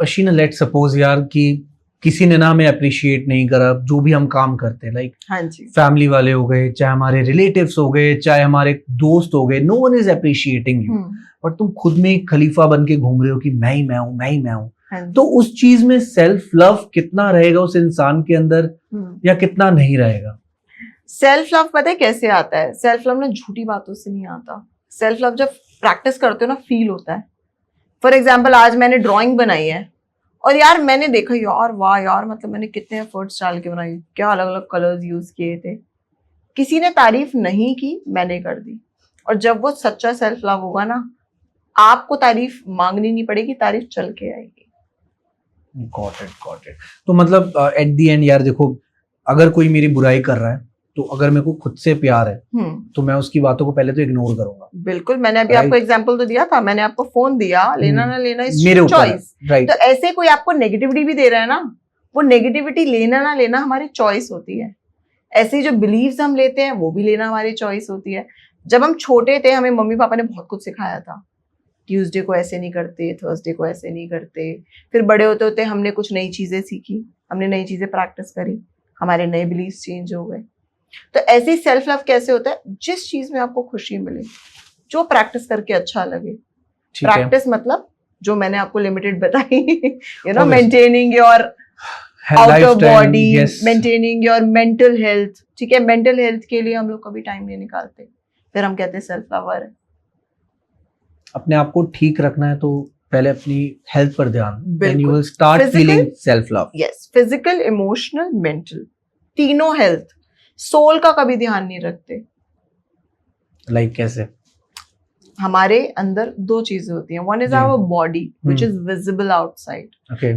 अशीना let suppose यार कि किसी ने ना हमें अप्रिशिएट नहीं करा जो भी हम काम करते हैं, लाइक हाँ जी, फैमिली वाले हो गए, चाहे हमारे रिलेटिव्स हो गए, चाहे हमारे दोस्त हो गए, no one is appreciating you, but तुम खुद में एक खलीफा बन के घूम रहे हो कि मैं ही मैं हूँ, मैं ही मैं हूँ। हाँ जी। तो उस चीज में सेल्फ लव कितना रहेगा उस इंसान के अंदर या कितना नहीं रहेगा? सेल्फ लव पता है कैसे आता है? सेल्फ लव ना झूठी बातों से नहीं आता। सेल्फ लव जब प्रैक्टिस करते हो ना फील होता है। फॉर एग्जाम्पल आज मैंने ड्राइंग बनाई है और यार मैंने देखा यार वाह यार, मतलब मैंने कितने एफर्ट्स डाल के बनाई, क्या अलग अलग कलर्स यूज किए थे। किसी ने तारीफ नहीं की, मैंने कर दी। और जब वो सच्चा सेल्फ लव होगा ना, आपको तारीफ मांगनी नहीं पड़ेगी, तारीफ चल के आएगी। Got it. तो मतलब एट द एंड यार देखो, अगर कोई मेरी बुराई कर रहा है तो अगर मेरे को खुद से प्यार है तो मैं उसकी बातों को पहले तो इग्नोर करूंगा। बिल्कुल, मैंने अभी Right. आपको एग्जांपल तो दिया था, मैंने आपको फोन दिया, लेना ना लेना इज मेरे ऊपर चॉइस। राइट। तो ऐसे कोई आपको नेगेटिविटी भी दे रहा है ना, वो नेगेटिविटी लेना ना लेना हमारी चॉइस होती है। ऐसे जो बिलीव्स हम लेते हैं वो भी लेना हमारी चॉइस होती है। जब हम छोटे थे हमें मम्मी पापा ने बहुत कुछ सिखाया था, ट्यूसडे को ऐसे नहीं करते, थर्सडे को ऐसे नहीं करते। फिर बड़े होते होते हमने कुछ नई चीजें सीखी, हमने नई चीजें प्रैक्टिस करी, हमारे नए बिलीव्स चेंज हो गए। तो ऐसे ही सेल्फ लव कैसे होता है? जिस चीज में आपको खुशी मिले, जो प्रैक्टिस करके अच्छा लगे। प्रैक्टिस मतलब जो मैंने आपको लिमिटेड बताई, you know, maintaining your outer body, maintaining your mental health. ठीक है, मेंटल हेल्थ के लिए हम लोग कभी टाइम नहीं निकालते, फिर हम कहते हैं सेल्फ लवर है। अपने आप को ठीक रखना है तो पहले अपनी हेल्थ पर ध्यान, देन यू विल बिल्कुल। Start feeling self love. Yes, physical, emotional, mental, तीनों हेल्थ। सोल का कभी ध्यान नहीं रखते। लाइक कैसे? हमारे अंदर दो चीजें होती हैं, one is our body which is visible outside,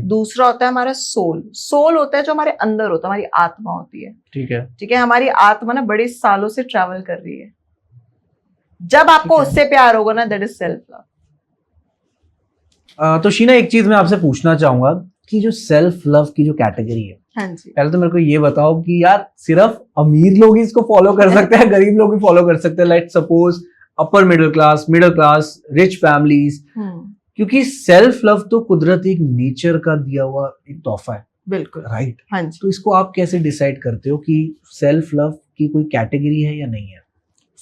दूसरा होता है हमारा सोल। सोल होता है जो हमारे अंदर होता है, हमारी आत्मा होती है। ठीक है, ठीक है, हमारी आत्मा ना बड़े सालों से ट्रैवल कर रही है। जब आपको उससे प्यार होगा ना, दैट इज सेल्फ लव। तो शीना एक चीज मैं आपसे पूछना चाहूंगा कि जो सेल्फ लव की जो कैटेगरी है, हाँ जी, पहले तो मेरे को ये बताओ कि यार सिर्फ अमीर लोग ही इसको फॉलो कर सकते हैं, गरीब लोग भी फॉलो कर सकते हैं? Let's suppose upper middle class, rich families, क्योंकि सेल्फ लव तो कुदरत एक नेचर का दिया हुआ एक तोहफा है। बिल्कुल राइट। हाँ जी। तो इसको आप कैसे डिसाइड करते हो कि सेल्फ लव की कोई कैटेगरी है या नहीं है?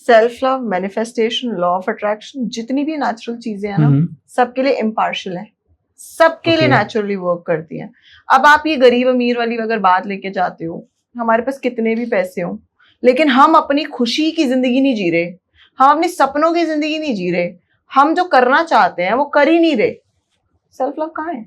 Self love, manifestation, law of attraction, जितनी भी नेचुरल चीजें हैं ना, सबके लिए इम्पार्शियल है, सबके लिए नेचुरली वर्क करती हैं। अब आप ये गरीब अमीर वाली अगर बात लेके जाते हो, हमारे पास कितने भी पैसे हो, लेकिन हम अपनी खुशी की जिंदगी नहीं जी रहे, हम अपने सपनों की जिंदगी नहीं जी रहे, हम जो करना चाहते हैं वो कर ही नहीं रहे। सेल्फ लव कहाँ है?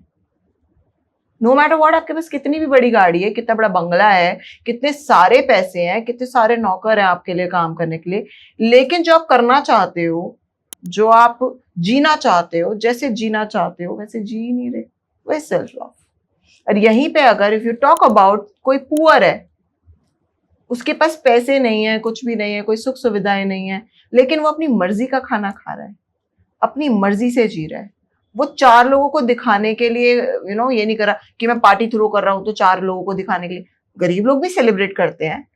नो मैटर व्हाट, आपके पास कितनी भी बड़ी गाड़ी है, कितना बड़ा बंगला है, कितने सारे पैसे हैं, कितने सारे नौकर हैं आपके लिए काम करने के लिए, लेकिन जो आप करना चाहते हो, जो आप जीना चाहते हो, जैसे जीना चाहते हो वैसे जी ही नहीं रहे, वही सेल्फ लव। और यहीं पे अगर इफ यू टॉक अबाउट कोई पुअर है, उसके पास पैसे नहीं है, कुछ भी नहीं है, कोई सुख सुविधाएं नहीं है, लेकिन वो अपनी मर्जी का खाना खा रहा है, अपनी मर्जी से जी रहा है। वो चार लोगों को दिखाने के लिए यू नो ये नहीं कर रहा कि मैं पार्टी थ्रो कर रहा हूं तो चार लोगों को दिखाने के लिए। गरीब लोग भी सेलिब्रेट करते हैं।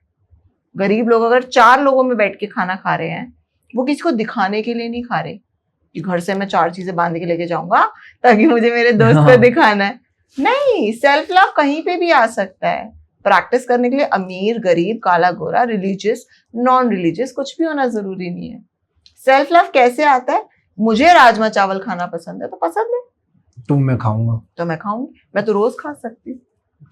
गरीब लोग अगर चार लोगों में बैठ के खाना खा रहे हैं, वो किसी को दिखाने के लिए नहीं खा रहे कि घर से मैं चार चीजें बांध के लेके जाऊंगा ताकि मुझे मेरे दोस्त को दिखाना है। नहीं, सेल्फ लव कहीं पे भी आ सकता है। प्रैक्टिस करने के लिए अमीर, गरीब, काला गोरा, रिलीजियस, नॉन रिलीजियस कुछ भी होना जरूरी नहीं है। सेल्फ लव कैसे आता है? मुझे राजमा चावल खाना पसंद है तो पसंद है, तुम मैं खाऊंगा तो मैं खाऊंगी, मैं तो रोज खा सकती हूँ।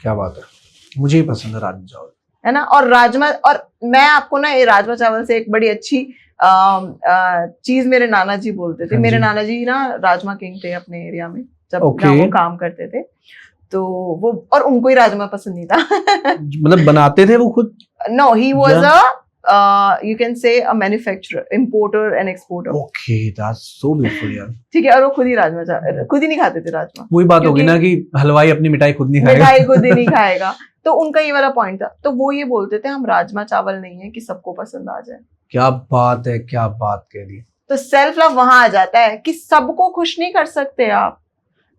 क्या बात है, मुझे ही पसंद है राजमा चावल, है ना। और राजमा, और मैं आपको ना ये राजमा चावल से एक बड़ी अच्छी चीज मेरे नाना जी बोलते थे। मेरे नाना जी ना राजमा किंग थे अपने एरिया में, जब वो काम करते थे, तो वो, और उनको ही राजमा पसंद नहीं था। मतलब बनाते थे वो खुद? No, he was a you can say a manufacturer, importer and exporter. Okay, that's so beautiful यार। ठीक है, और वो खुद ही राजमा खुद ही नहीं खाते थे राजमा। वही बात होगी ना कि हलवाई अपनी मिठाई खुद नहीं खाएगा, मिठाई खुद ही नहीं खाएगा। तो उनका ये वाला पॉइंट था, तो वो ये बोलते थे हम राजमा चावल नहीं है कि सबको पसंद आ जाए। क्या बात है, क्या बात कह दी। तो सेल्फ लव वहां आ जाता है कि सबको खुश नहीं कर सकते आप।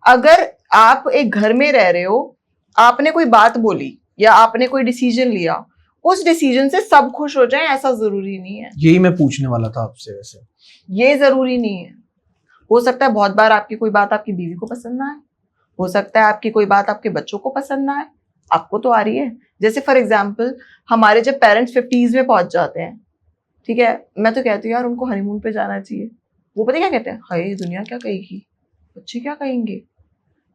अगर आप एक घर में रह रहे हो, आपने कोई बात बोली या आपने कोई डिसीजन लिया, उस डिसीजन से सब खुश हो जाएं ऐसा जरूरी नहीं है। यही मैं पूछने वाला था आपसे, वैसे ये जरूरी नहीं है। हो सकता है बहुत बार आपकी कोई बात आपकी बीवी को पसंद ना आए, हो सकता है आपकी कोई बात आपके बच्चों को पसंद ना आए, आपको तो आ रही है। जैसे फॉर एग्जाम्पल हमारे जब पेरेंट्स 50s में पहुंच जाते हैं, ठीक है, मैं तो कहती हूँ यार उनको हनीमून पे जाना चाहिए। वो पता क्या कहते हैं, हाय दुनिया क्या कहेगी, बच्चे क्या कहेंगे।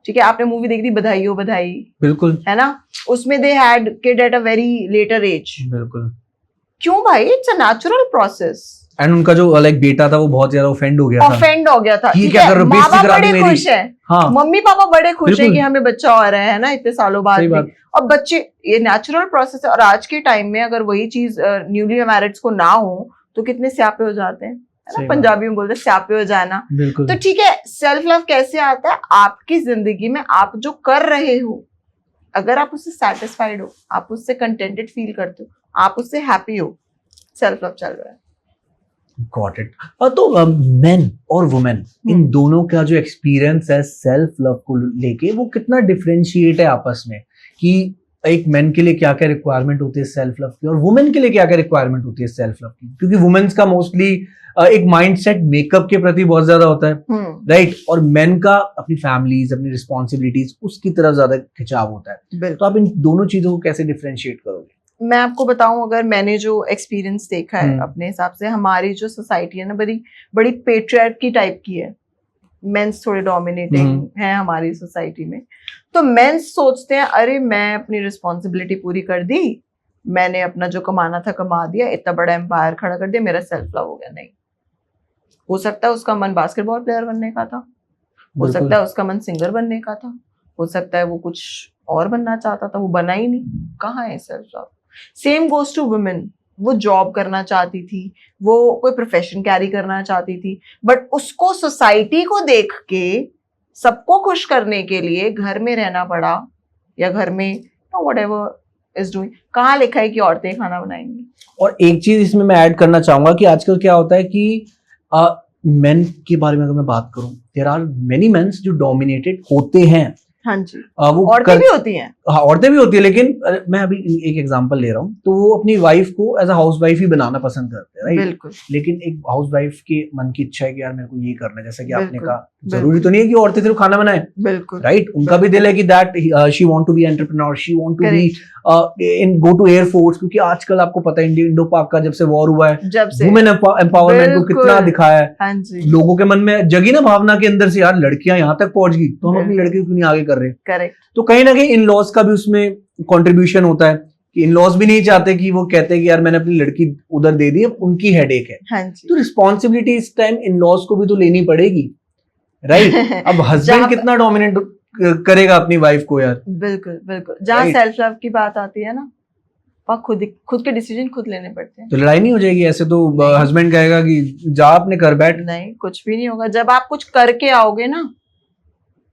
ठीक है, आपने मूवी देख दी बधाई हो बधाई, बिल्कुल, है ना, उसमें they had kid at a very later age. बिल्कुल। क्यों भाई, it's a natural process. And उनका जो लाइक बेटा था वो बहुत ज्यादा ऑफेंड हो गया था। ठीक क्या है, कर रहे हो, माँ बेइज्जती बाप करा दी बड़े मेरी। खुश है, हाँ, मम्मी पापा बड़े खुश है बिल्कुल। कि हमें बच्चा हो रहा है ना इतने सालों बाद सही भी। बात। और बच्चे, ये नेचुरल प्रोसेस है। और आज के टाइम में अगर वही चीज न्यूली मैरिड्स को ना हो तो कितने स्यापे हो जाते हैं, है ना, पंजाबी में बोलते हैं स्यापे हो जाना। बिल्कुल। तो ठीक है, सेल्फ लव कैसे आता है, आपकी जिंदगी में आप जो कर रहे हो, अगर आप उससे सेटिस्फाइड हो, आप उससे कंटेंटेड फील करते हो, आप उससे हैप्पी हो, सेल्फ लव चल रहा है। Got it. तो मेन और वुमेन इन दोनों का जो एक्सपीरियंस है सेल्फ लव को लेके वो कितना डिफरेंशिएट है आपस में, कि एक मेन के लिए क्या क्या रिक्वायरमेंट होती है सेल्फ लव की और वुमेन के लिए क्या क्या रिक्वायरमेंट होती है सेल्फ लव की। क्योंकि वुमेन्स का मोस्टली एक माइंडसेट मेकअप के प्रति बहुत ज्यादा होता है, राइट, और मेन का अपनी फैमिलीज, अपनी रिस्पॉन्सिबिलिटीज, उसकी तरफ ज्यादा खिंचाव होता है। तो आप इन दोनों चीजों को कैसे डिफरेंशिएट करोगे? मैं आपको बताऊं, अगर मैंने जो एक्सपीरियंस देखा है अपने हिसाब से, हमारी जो सोसाइटी है ना बड़ी बड़ी पेट्रियार्की टाइप की है। मेंस थोड़े डोमिनेटिंग है हमारी सोसाइटी में। तो मेंस सोचते हैं अरे मैं अपनी रिस्पॉन्सिबिलिटी पूरी कर दी, मैंने अपना जो कमाना था कमा दिया, इतना बड़ा एम्पायर खड़ा कर दिया, मेरा सेल्फ लव हो गया। नहीं, हो सकता है उसका मन बास्केटबॉल प्लेयर बनने का था, हो सकता है उसका मन सिंगर बनने का था, हो सकता है वो कुछ और बनना चाहता था, वो बना ही नहीं। कहाँ है self love? Same goes to women. वो जॉब करना चाहती थी, वो कोई प्रोफेशन कैरी करना चाहती थी, बट उसको सोसाइटी को देख के सबको खुश करने के लिए घर में रहना पड़ा, या घर में व्हाटएवर इज डूइंग। कहाँ लिखा है कि औरतें खाना बनाएंगी? और एक चीज इसमें मैं ऐड करना चाहूंगा कि आजकल क्या होता है कि मेन के बारे में अगर मैं बात करूं, देयर आर मेनी मेंस जो डोमिनेटेड होते हैं। हाँ जी, वो औरतें भी होती हैं। हाँ, औरतें भी होती है, लेकिन मैं अभी एक एग्जांपल ले रहा हूँ। तो वो अपनी वाइफ को एज अ हाउस वाइफ ही बनाना पसंद करते हैं, राइट? बिल्कुल। लेकिन एक हाउस वाइफ के मन की इच्छा है कि यार मेरे को ये करना है, जैसा कि आपने कहा, जरूरी तो नहीं है कि औरतें सिर्फ खाना बनाए, बिल्कुल, राइट? उनका भी दिल है कि that she want to be entrepreneur, she want to be in go to air force. क्योंकि आजकल आपको पता है इंडो पाक का जब से वॉर हुआ है, जब से वुमेन एम्पावरमेंट को कितना दिखाया है। हाँ जी, लोगों के मन में जगी ना भावना के अंदर से, यार लड़कियां यहाँ तक पहुंच गई तो हम अपनी लड़की को क्यों नहीं आगे कर रहे। करेक्ट। तो कहीं ना कहीं इन लॉज का भी उसमें कंट्रीब्यूशन होता है कि इन लॉज भी नहीं चाहते कि वो कहते हैं कि यार मैंने अपनी लड़की उधर दे दी, अब उनकी हेडेक है। हाँ जी। तो रिस्पॉन्सिबिलिटी इस टाइम इन लॉज को भी तो लेनी पड़ेगी, राइट? अब हस्बैंड कितना डोमिनेट करेगा अपनी वाइफ को यार। बिल्कुल बिल्कुल। जहाँ सेल्फ लव की बात आती है ना, वहाँ खुद के डिसीजन खुद लेने पड़ते हैं। तो लड़ाई नहीं हो जाएगी ऐसे? तो हस्बैंड कहेगा कि जा अपने घर बैठ। नहीं, कुछ भी नहीं होगा। जब आप कुछ करके आओगे ना,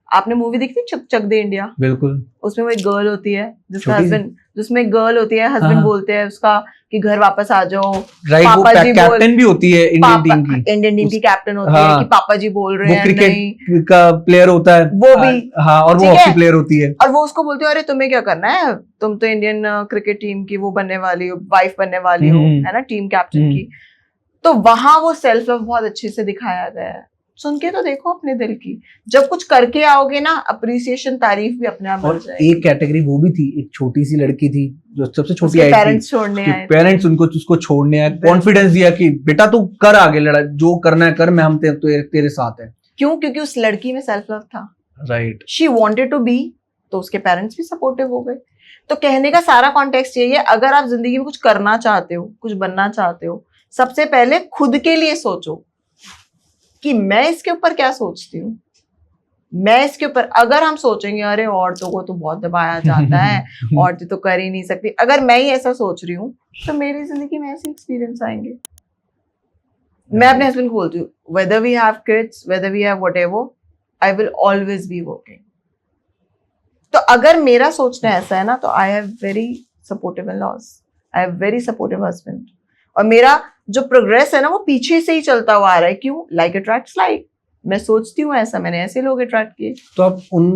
आपने मूवी देखी चक चक दे इंडिया? बिल्कुल। उसमें वो एक गर्ल होती है जिसका हस्बैंड, जिसमें एक गर्ल होती है, हस्बैंड बोलते हैं उसका कि घर वापस आ जाओ। राइट, वो कैप्टन भी होती है इंडियन टीम की, इंडियन टीम की कैप्टन होती है कि पापा जी बोल रहे हैं। क्रिकेट का प्लेयर होता है वो भी, हाँ, और वो हॉकी प्लेयर होती है। और वो उसको बोलती है अरे तुम्हें क्या करना है, तुम तो इंडियन क्रिकेट टीम की वो बनने वाली हो, वाइफ बनने वाली हो, है ना, टीम कैप्टन की। तो वहां वो सेल्फ लव बहुत अच्छे से दिखाया गया है। सुन के तो देखो अपने दिल की। जब कुछ करके आओगे ना, अप्रिसिएशन, तारीफ भी अपने आप मिल जाएगी। एक कैटेगरी वो भी थी, एक छोटी सी लड़की थी जो सबसे छोटी आई थी, पेरेंट्स छोड़ने आए, पेरेंट्स उसको छोड़ने आए, कॉन्फिडेंस दिया कि बेटा तू कर आगे, लड़ा जो करना है कर, मैं हम तेरे साथ हैं। क्यों? क्योंकि उस लड़की में सेल्फ लव था, right. She wanted to be, तो उसके पेरेंट्स भी सपोर्टिव हो गए। तो कहने का सारा कॉन्टेक्स्ट यही है, अगर आप जिंदगी में कुछ करना चाहते हो, कुछ बनना चाहते हो, सबसे पहले खुद के लिए सोचो कि मैं इसके ऊपर क्या सोचती हूँ। मैं इसके ऊपर, अगर हम सोचेंगे अरे औरतों को तो बहुत दबाया जाता है, औरतें तो कर ही नहीं सकती, अगर मैं ही ऐसा सोच रही हूँ तो मेरी जिंदगी में ऐसे एक्सपीरियंस आएंगे। मैं अपने हस्बैंड को बोलती हूँ, whether we have kids, whether we have whatever, I will always be working। तो अगर मेरा सोचना ऐसा है ना, तो I have very supportive in-laws, I have very supportive husband, और मेरा जो प्रोग्रेस है ना वो पीछे से ही चलता हुआ आ रहा है। क्यों? Like attracts like. मैं सोचती हूँ ऐसा, मैंने ऐसे लोग अट्रैक्ट किए। तो आप उन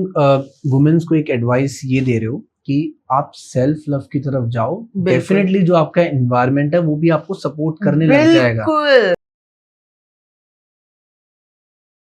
वुमेन्स को एक एडवाइस ये दे रहे हो कि आप सेल्फ लव की तरफ जाओ, डेफिनेटली जो आपका एनवायरनमेंट है वो भी आपको सपोर्ट करने लग जाएगा। बिल्कुल।